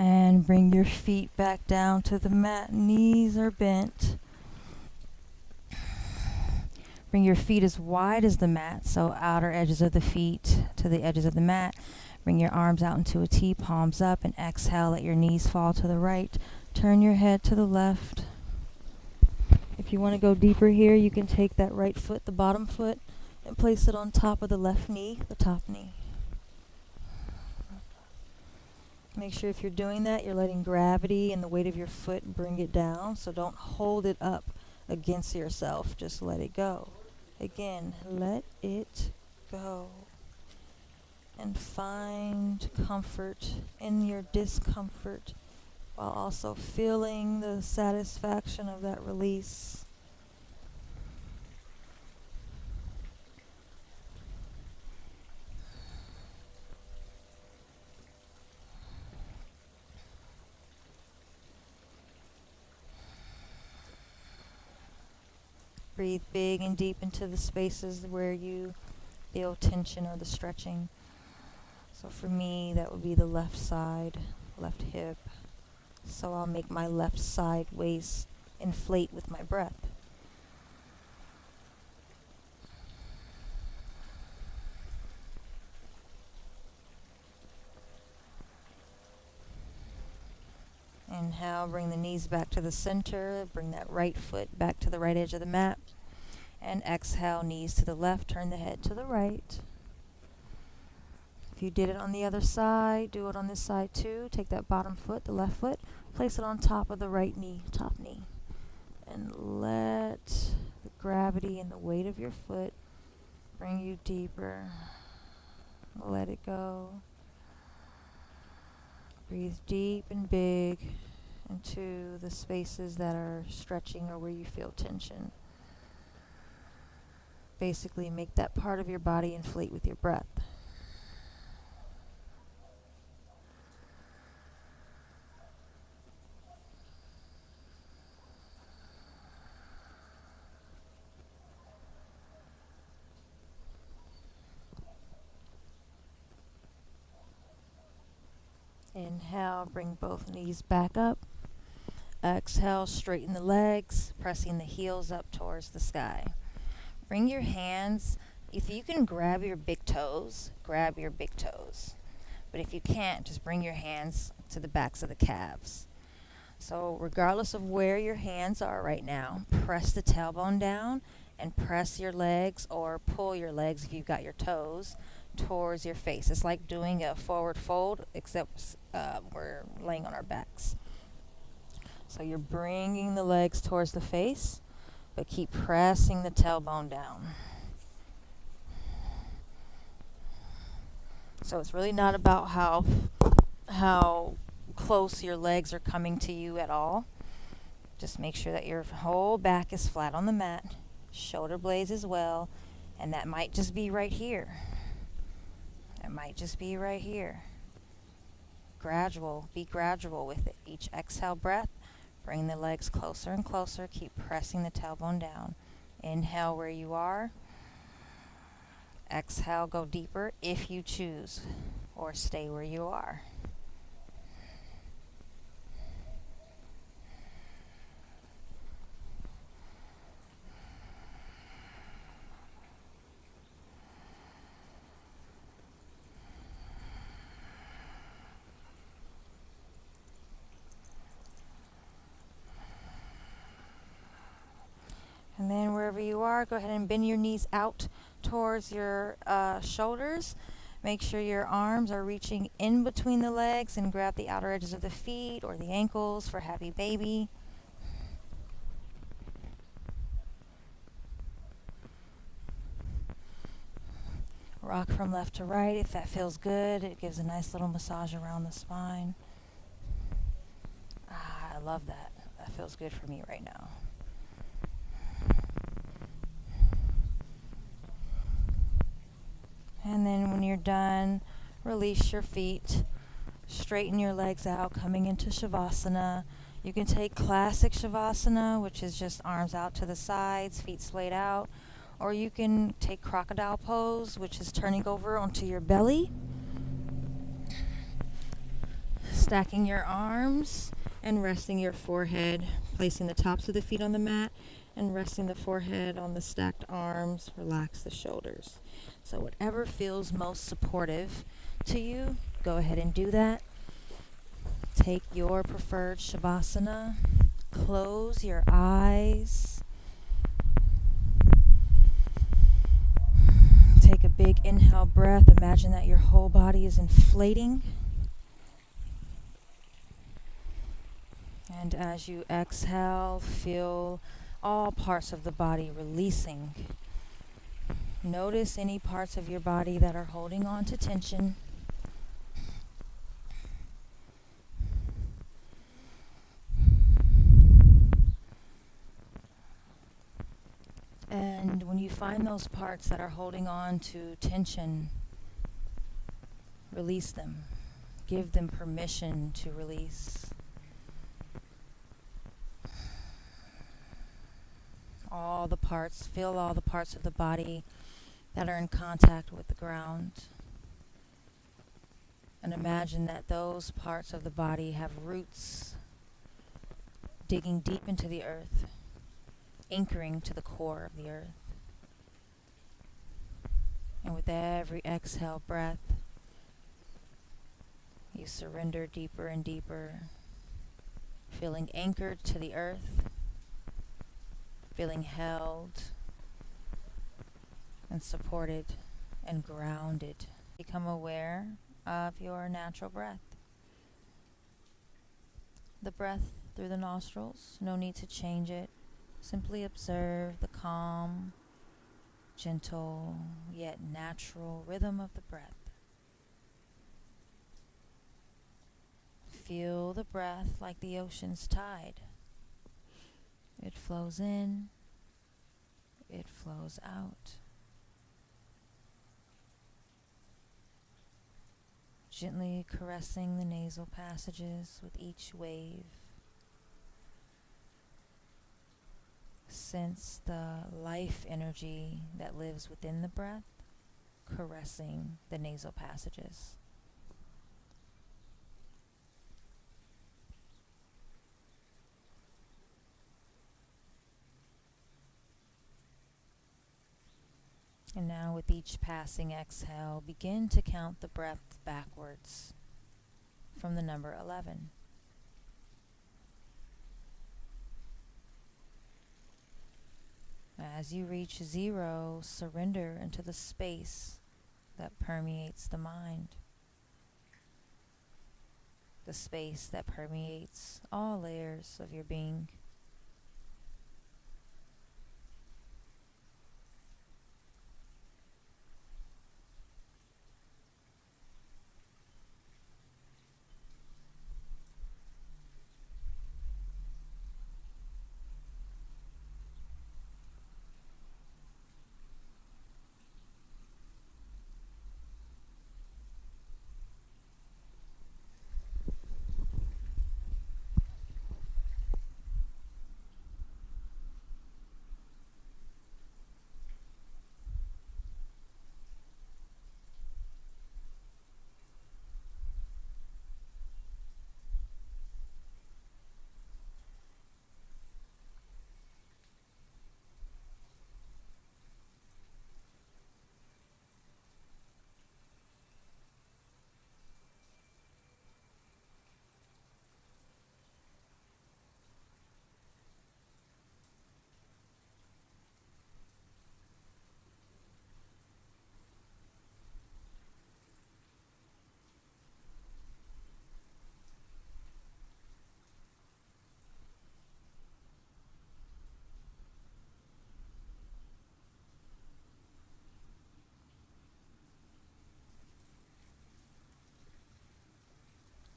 And bring your feet back down to the mat. Knees are bent. Bring your feet as wide as the mat, so outer edges of the feet to the edges of the mat. Bring your arms out into a T, palms up, and exhale, let your knees fall to the right. Turn your head to the left. If you want to go deeper here, you can take that right foot, the bottom foot, and place it on top of the left knee, the top knee. Make sure if you're doing that, you're letting gravity and the weight of your foot bring it down. So don't hold it up against yourself. Just let it go. Again, let it go. And find comfort in your discomfort while also feeling the satisfaction of that release. Breathe big and deep into the spaces where you feel tension or the stretching. So for me, that would be the left side, left hip. So I'll make my left side waist inflate with my breath. Inhale, bring the knees back to the center. Bring that right foot back to the right edge of the mat. And exhale, knees to the left, turn the head to the right. If you did it on the other side, do it on this side too. Take that bottom foot, the left foot, place it on top of the right knee, top knee. And let the gravity and the weight of your foot bring you deeper. Let it go. Breathe deep and big into the spaces that are stretching or where you feel tension. Basically, make that part of your body inflate with your breath. Inhale, bring both knees back up. Exhale, straighten the legs, pressing the heels up towards the sky. Bring your hands, if you can grab your big toes, grab your big toes. But if you can't, just bring your hands to the backs of the calves. So regardless of where your hands are right now, press the tailbone down and press your legs or pull your legs if you've got your toes towards your face. It's like doing a forward fold, except we're laying on our backs. So you're bringing the legs towards the face, but keep pressing the tailbone down. So it's really not about how close your legs are coming to you at all. Just make sure that your whole back is flat on the mat, shoulder blades as well, and that might just be right here. It might just be right here. Be gradual with it. Each exhale breath, bring the legs closer and closer. Keep pressing the tailbone down. Inhale where you are. Exhale, go deeper if you choose, or stay where you are. And then wherever you are, go ahead and bend your knees out towards your shoulders. Make sure your arms are reaching in between the legs and grab the outer edges of the feet or the ankles for happy baby. Rock from left to right if that feels good. It gives a nice little massage around the spine. I love that. That feels good for me right now. And then when you're done, release your feet, straighten your legs out, coming into Shavasana. You can take classic Shavasana, which is just arms out to the sides, feet splayed out, or you can take crocodile pose, which is turning over onto your belly, stacking your arms and resting your forehead, placing the tops of the feet on the mat and resting the forehead on the stacked arms. Relax the shoulders. So whatever feels most supportive to you, go ahead and do that. Take your preferred Shavasana. Close your eyes. Take a big inhale breath. Imagine that your whole body is inflating. And as you exhale, feel all parts of the body releasing. Notice any parts of your body that are holding on to tension. And when you find those parts that are holding on to tension, release them. Give them permission to release. Feel all the parts of the body that are in contact with the ground. And imagine that those parts of the body have roots digging deep into the earth, anchoring to the core of the earth. And with every exhale breath, you surrender deeper and deeper, feeling anchored to the earth, feeling held and supported and grounded. Become aware of your natural breath. The breath through the nostrils, no need to change it. Simply observe the calm, gentle, yet natural rhythm of the breath. Feel the breath like the ocean's tide. It flows in, it flows out. Gently caressing the nasal passages with each wave. Sense the life energy that lives within the breath, caressing the nasal passages. And now with each passing exhale, begin to count the breath backwards from the number 11. As you reach 0, surrender into the space that permeates the mind, the space that permeates all layers of your being.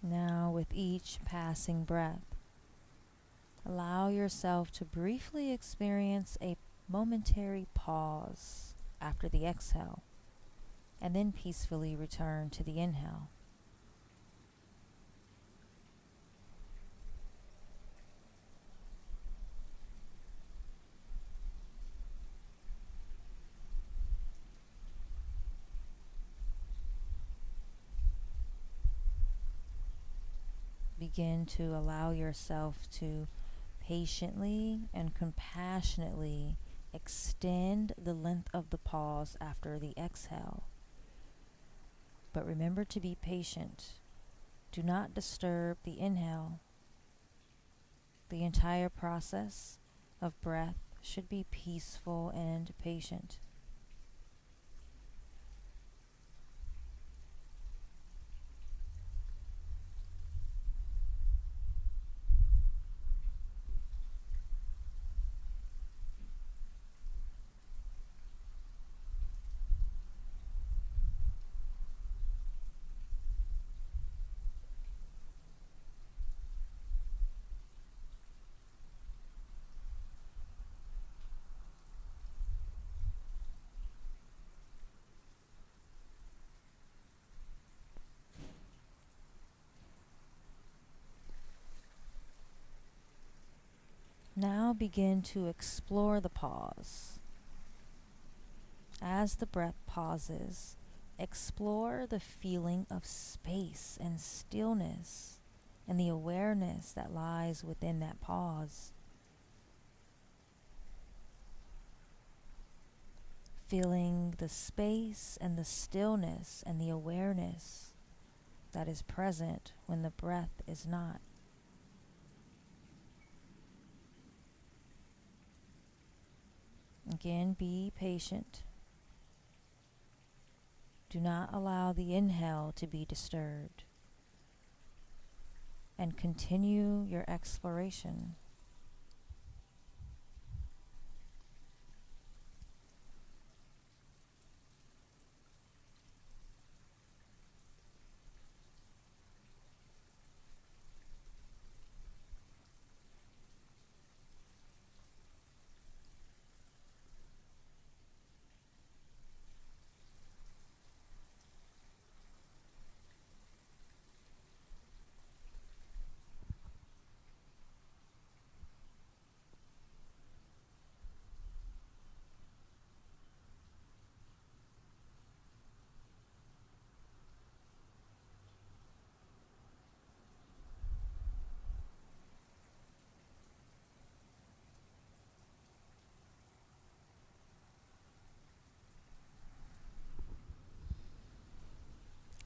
Now with each passing breath, allow yourself to briefly experience a momentary pause after the exhale, and then peacefully return to the inhale. Begin to allow yourself to patiently and compassionately extend the length of the pause after the exhale. But remember to be patient. Do not disturb the inhale. The entire process of breath should be peaceful and patient. Now begin to explore the pause. As the breath pauses, explore the feeling of space and stillness and the awareness that lies within that pause. Feeling the space and the stillness and the awareness that is present when the breath is not. Again, be patient. Do not allow the inhale to be disturbed. And continue your exploration.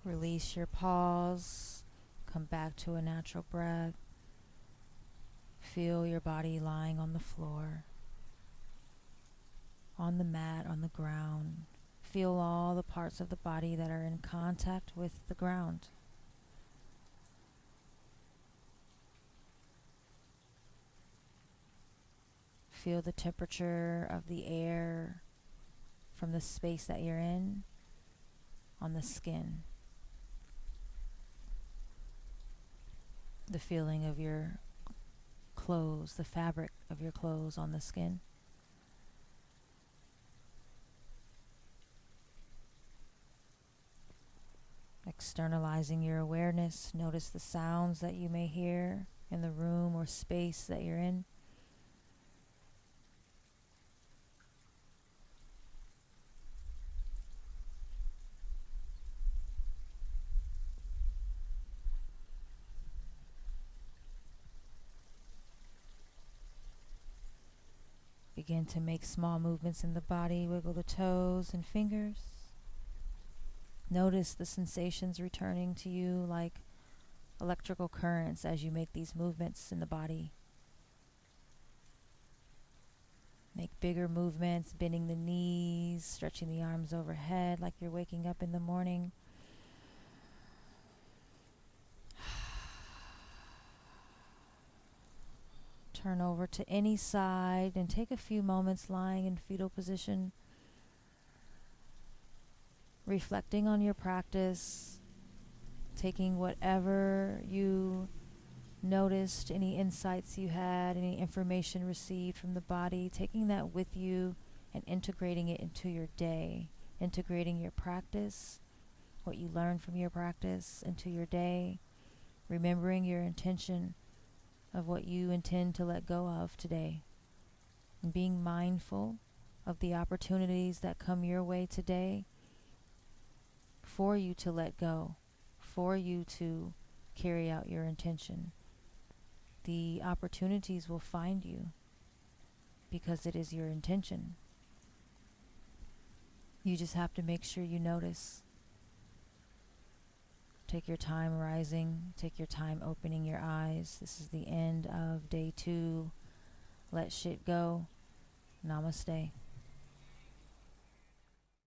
Release your pause. Come back to a natural breath. Feel your body lying on the floor, on the mat, on the ground. Feel all the parts of the body that are in contact with the ground. Feel the temperature of the air from the space that you're in on the skin. The feeling of your clothes, the fabric of your clothes on the skin. Externalizing your awareness, notice the sounds that you may hear in the room or space that you're in. Begin to make small movements in the body, wiggle the toes and fingers. Notice the sensations returning to you like electrical currents as you make these movements in the body. Make bigger movements, bending the knees, stretching the arms overhead like you're waking up in the morning. Turn over to any side and take a few moments lying in fetal position, reflecting on your practice, taking whatever you noticed, any insights you had, any information received from the body, taking that with you and integrating it into your day, integrating your practice, what you learned from your practice into your day, remembering your intention of what you intend to let go of today, and being mindful of the opportunities that come your way today for you to let go, for you to carry out your intention. The opportunities will find you because it is your intention. You just have to make sure you notice. Take your time rising. Take your time opening your eyes. This is the end of day 2. Let shit go. Namaste.